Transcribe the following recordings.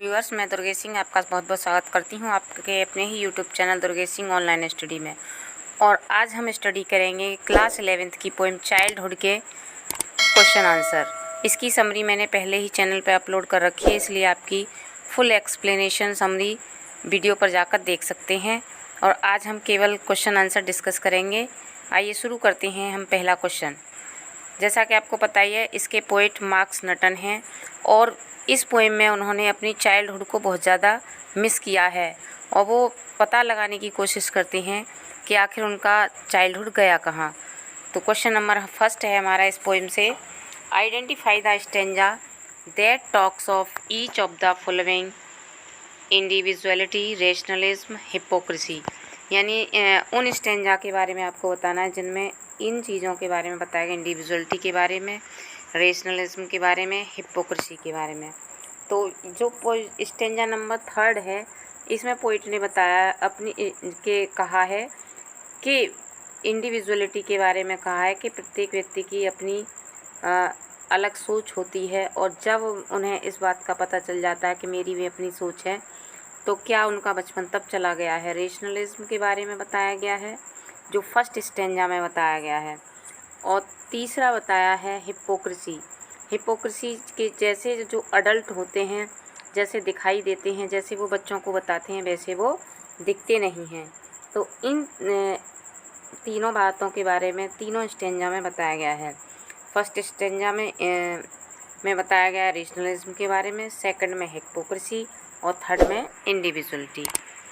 Viewers, मैं दुर्गेश सिंह आपका बहुत बहुत स्वागत करती हूं आपके अपने ही YouTube channel Durgesh Singh online study में। और आज हम स्टडी करेंगे क्लास 11th की पोएम चाइल्डहुड के क्वेश्चन आंसर। इसकी समरी मैंने पहले ही चैनल पर अपलोड कर रखी है, इसलिए आपकी फुल एक्सप्लेनेशन समरी वीडियो पर जाकर देख सकते हैं। और आज हम केवल क्वेश्चन आंसर डिस्कस करेंगे। आइए शुरू करते हैं हम पहला क्वेश्चन। जैसा कि आपको पता ही है, इसके पोइट मार्क्स नटन हैं और इस पोएम में उन्होंने अपनी चाइल्डहुड को बहुत ज़्यादा मिस किया है और वो पता लगाने की कोशिश करते हैं कि आखिर उनका चाइल्डहुड गया कहाँ। तो क्वेश्चन नंबर फर्स्ट है हमारा इस पोएम से, identify the stanza that talks of each of the following individuality, rationalism, hypocrisy. यानी उन स्टेंजा के बारे में आपको बताना है जिनमें इन चीज़ों के बारे में बताया गया, इंडिविजुअलिटी के बारे में, रेशनलिज्म के बारे में, हिपोक्रेसी के बारे में। तो जो स्टेंजा नंबर 3 है, इसमें पोइट ने बताया कहा है कि इंडिविजुअलिटी के बारे में कहा है कि प्रत्येक व्यक्ति की अपनी अलग सोच होती है और जब उन्हें इस बात का पता चल जाता है कि मेरी भी अपनी सोच है तो क्या उनका बचपन तब चला गया है। रेशनलिज्म के बारे में बताया गया है जो फर्स्ट स्टेंजा में बताया गया है। और तीसरा बताया है हिपोक्रेसी। हिपोक्रेसी के जैसे जो अडल्ट होते हैं, जैसे दिखाई देते हैं, जैसे वो बच्चों को बताते हैं वैसे वो दिखते नहीं हैं। तो इन तीनों बातों के बारे में तीनों स्टेंजा में बताया गया है। फर्स्ट स्टेंजा में बताया गया है रेशनलिज्म के बारे में, सेकंड में हिपोक्रेसी और थर्ड में इंडिविजुअलिटी।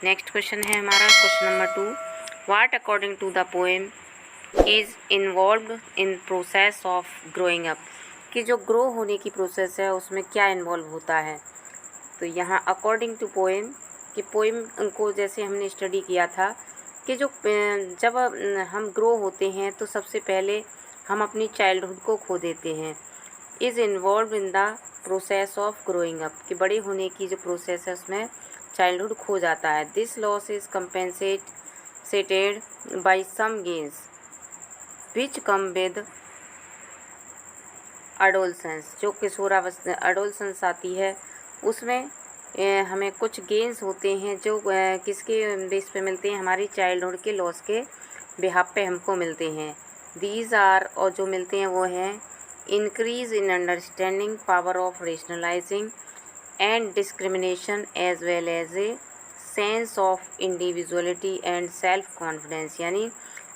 नेक्स्ट क्वेश्चन है हमारा question number 2, what according to the poem is involve in process of growing up. कि जो ग्रो होने की प्रोसेस है उसमें क्या इन्वॉल्व होता है। तो यहाँ अकॉर्डिंग टू पोएम कि पोएम को जैसे हमने स्टडी किया था कि जब हम ग्रो होते हैं तो सबसे पहले हम अपनी चाइल्डहुड को खो देते हैं। Is involve in the process of growing up, कि बड़े होने की जो प्रोसेस है उसमें चाइल्डहुड खो जाता है। This loss is compensated by some gains which come with adolescence. जो किशोरावस्था अडोलसेंस आती है उसमें हमें कुछ गेन्स होते हैं जो किसके बेस पे मिलते हैं, हमारी चाइल्डहुड के लॉस के बिहाफ पे हमको मिलते हैं। दीज आर, और जो मिलते हैं वो हैं, increase in understanding, power of rationalising and discrimination, as well as a sense of individuality and self confidence. यानी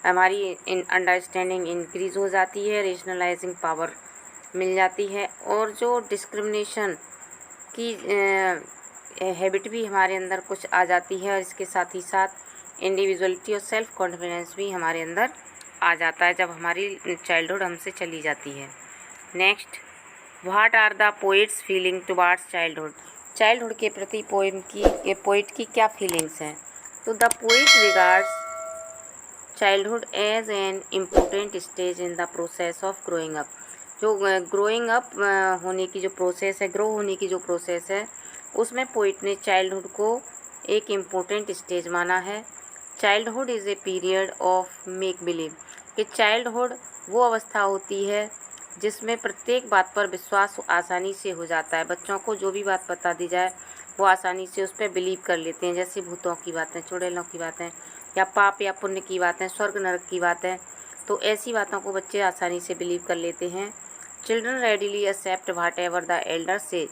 हमारी अंडरस्टैंडिंग इंक्रीज़ हो जाती है, रेशनलाइजिंग पावर मिल जाती है और जो डिस्क्रिमिनेशन की हैबिट भी हमारे अंदर कुछ आ जाती है और इसके साथ ही साथ इंडिविजुअलिटी और सेल्फ कॉन्फिडेंस भी हमारे अंदर आ जाता है जब हमारी चाइल्डहुड हमसे चली जाती है। Next, what are the poet's feeling towards childhood. Childhood के प्रति पोइट की क्या फीलिंग्स हैं। तो the poet regards childhood as an important stage in the process of growing up. जो ग्रोइंग अप होने की जो प्रोसेस है, ग्रो होने की जो प्रोसेस है, उसमें पोइट ने चाइल्डहुड को एक इम्पोर्टेंट स्टेज माना है। Childhood is a period of make believe, कि चाइल्डहुड वो अवस्था होती है जिसमें प्रत्येक बात पर विश्वास आसानी से हो जाता है। बच्चों को जो भी बात बता दी जाए वो आसानी से उस पर बिलीव कर लेते हैं, जैसे भूतों की बातें, चुड़ैलों की बातें, या पाप या पुण्य की बातें, स्वर्ग नरक की बातें। तो ऐसी बातों को बच्चे आसानी से बिलीव कर लेते हैं। Children readily accept whatever the elder से।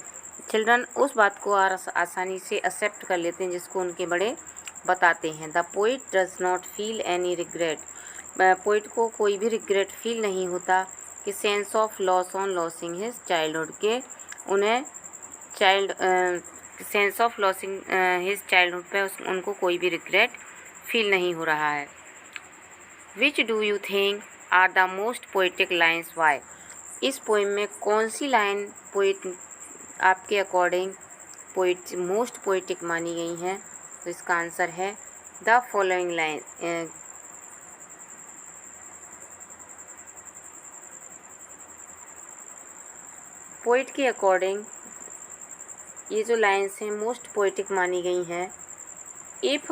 चिल्ड्रन उस बात को आसानी से एक्सेप्ट कर लेते हैं जिसको उनके बड़े बताते हैं। The poet does not feel any regret. Poet को कोई भी रिग्रेट फील नहीं होता कि sense of loss on losing his childhood, के उन्हें sense of losing his childhood पे उनको कोई भी रिग्रेट फील नहीं हो रहा है। Which do you think are the most poetic lines why. इस पोइम में कौन सी लाइन पोइट आपके अकॉर्डिंग मोस्ट पोइटिक मानी गई हैं। तो इसका आंसर है द फॉलोइंग लाइन। पोइट के अकॉर्डिंग ये जो लाइन्स हैं मोस्ट पोइटिक मानी गई हैं। If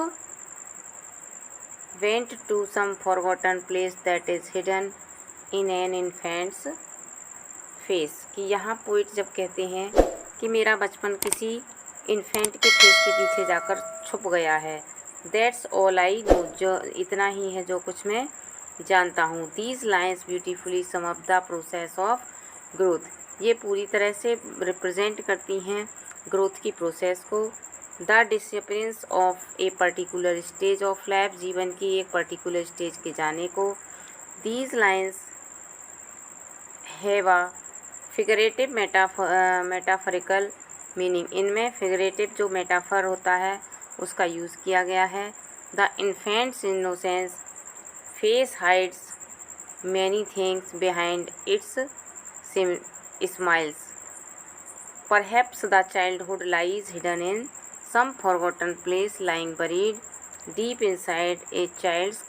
went to some forgotten place that is hidden in an infant's face, कि यहाँ पोइट जब कहते हैं कि मेरा बचपन किसी इन्फेंट के फेस के पीछे जाकर छुप गया है। दैट्स ऑल आई नो, जो इतना ही है जो कुछ मैं जानता हूँ। These lines beautifully sum up the process of growth, ये पूरी तरह से रिप्रेजेंट करती हैं ग्रोथ की प्रोसेस को। The disappearance of a particular stage of life, जीवन की एक पर्टिकुलर स्टेज के जाने को। These lines have a figurative metaphorical meaning, इनमें फिगरेटिव जो मेटाफर होता है उसका यूज़ किया गया है। The infant's innocence face hides many things behind its smiles, perhaps the childhood lies hidden in some forgotten place lying buried deep inside a child's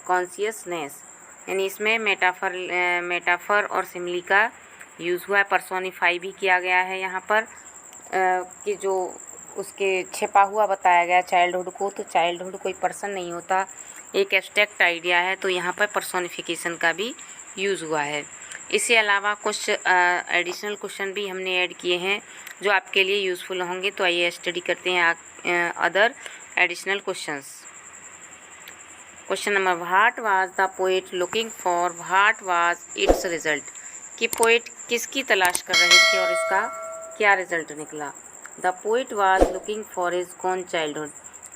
consciousness. यानी इसमें मेटाफर और सिमिली का यूज़ हुआ है। पर्सोनिफाई भी किया गया है यहाँ पर कि जो उसके छिपा हुआ बताया गया चाइल्डहुड को, तो चाइल्डहुड कोई पर्सन नहीं होता, एक एब्स्ट्रैक्ट आइडिया है, तो यहाँ पर पर्सोनिफिकेशन का भी यूज़ हुआ है। इसके अलावा कुछ एडिशनल क्वेश्चन भी हमने ऐड किए हैं जो आपके लिए यूज़फुल होंगे। तो आइए स्टडी करते हैं other additional questions. Question number, what was the poet looking for, what was it's result, कि पोएट किसकी तलाश कर रहे थे और इसका क्या रिजल्ट निकला। The poet was looking for his gone childhood,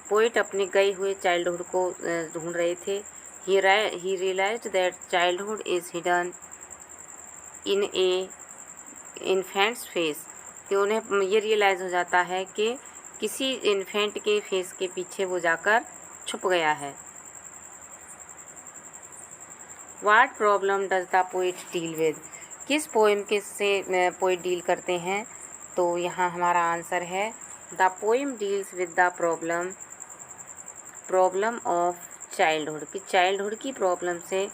poet अपने गए हुए चाइल्डहुड को ढूंढ रहे थे। He realised that childhood is hidden in a infant's face, कि उन्हें ये रियलाइज़ हो जाता है कि किसी इन्फेंट के फेस के पीछे वो जाकर छुप गया है। What problem does the poet deal with, किस पोएम के से पोएट डील करते हैं, तो यहाँ हमारा आंसर है the poem deals with the problem of childhood, कि चाइल्डहुड की प्रॉब्लम से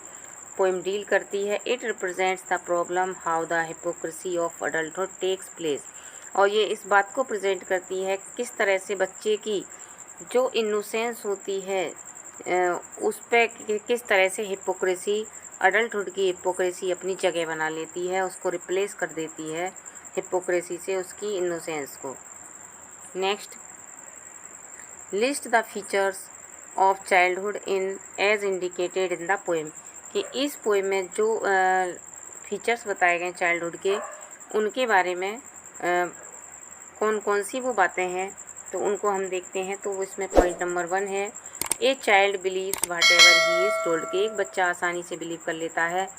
पोएम डील करती है। It represents the problem how the hypocrisy of adulthood takes place, और ये इस बात को प्रेजेंट करती है किस तरह से बच्चे की जो इनोसेंस होती है उस पर किस तरह से हिपोक्रेसी, अडल्टहुड की हिपोक्रेसी अपनी जगह बना लेती है, उसको रिप्लेस कर देती है हिपोक्रेसी से उसकी इनोसेंस को। Next, list the features of childhood in as indicated in the poem, कि इस पोएम में जो फीचर्स बताए गए चाइल्डहुड के उनके बारे में कौन कौन सी वो बातें हैं, तो उनको हम देखते हैं। तो इसमें पॉइंट नंबर 1 है, a child believes whatever he is told, कि एक बच्चा आसानी से बिलीव कर लेता है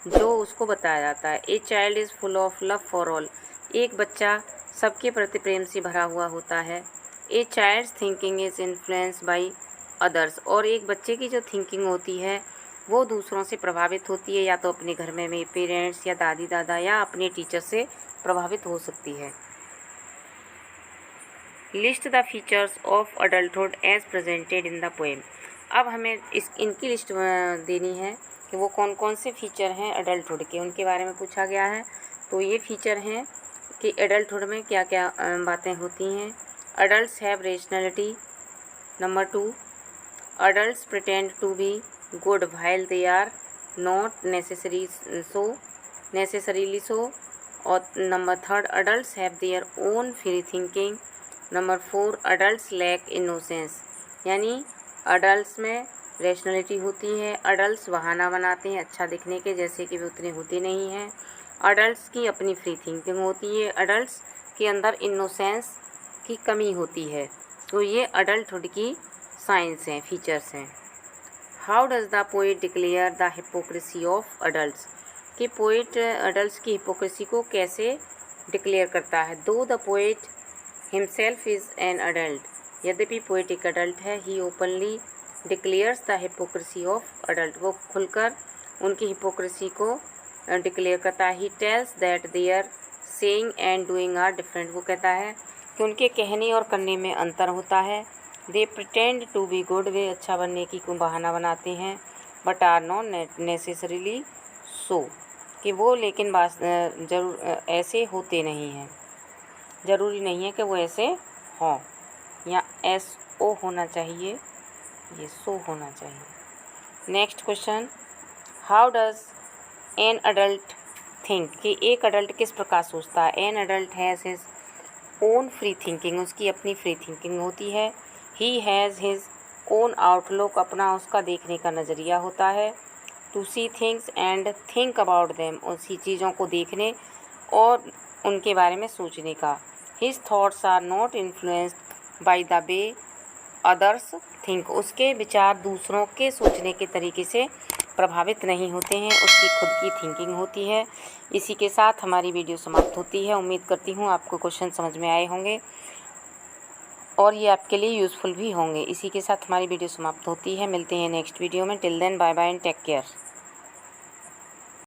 जो उसको बताया जाता है। A child is full of love for all, एक बच्चा सबके प्रति प्रेम से भरा हुआ होता है। A child's thinking is influenced by others, और एक बच्चे की जो थिंकिंग होती है वो दूसरों से प्रभावित होती है, या तो अपने घर में पेरेंट्स या दादी दादा या अपने टीचर से प्रभावित हो सकती है। List the features of adulthood as presented in the poem, अब हमें इनकी लिस्ट देनी है कि वो कौन कौन से फीचर हैं अडल्टहुड के, उनके बारे में पूछा गया है। तो ये फीचर हैं कि एडल्टहुड में क्या क्या बातें होती हैं। Adults have rationality. Number 2, adults pretend to be good while they are not necessarily so. और number 3, adults have their own free thinking. Number 4, adults lack innocence, यानी अडल्ट्स में रैशनैलिटी होती है, अडल्ट्स बहाना बनाते हैं अच्छा दिखने के, जैसे कि वे उतने होते नहीं हैं। अडल्ट्स की अपनी फ्री थिंकिंग होती है, अडल्ट्स के अंदर इनोसेंस की कमी होती है। तो ये अडल्टहुड की साइंस हैं, फीचर्स हैं। How does the poet declare the hypocrisy of adults, कि पोएट अडल्ट्स की हिपोक्रेसी को कैसे डिक्लेयर करता है। Though the poet himself is an adult, यद्यपि पोएट एक अडल्ट है, he openly declares the hypocrisy of adult, वो खुलकर उनकी हिपोक्रेसी को डिक्लेयर करता है। He tells that their saying and doing are different, वो कहता है कि उनके कहने और करने में अंतर होता है। They pretend to be good, वे अच्छा बनने की कोई बहाना बनाते हैं। But are not necessarily so, कि वो लेकिन जरूर ऐसे होते नहीं हैं, ज़रूरी नहीं है कि वो ऐसे हों। या SO होना चाहिए, ये सो होना चाहिए। Next question, how does an adult think, कि एक अडल्ट किस प्रकार सोचता है। An adult has his own free thinking, उसकी अपनी फ्री थिंकिंग होती है। He has his own outlook, अपना उसका देखने का नज़रिया होता है। To see things and think about them, उसी चीज़ों को देखने और उनके बारे में सोचने का। His thoughts are not influenced by the way others think, उसके विचार दूसरों के सोचने के तरीके से प्रभावित नहीं होते हैं, उसकी खुद की थिंकिंग होती है। इसी के साथ हमारी वीडियो समाप्त होती है। उम्मीद करती हूँ आपको क्वेश्चन समझ में आए होंगे और ये आपके लिए यूज़फुल भी होंगे। इसी के साथ हमारी वीडियो समाप्त होती है। मिलते हैं नेक्स्ट वीडियो में। Till then bye bye and take care.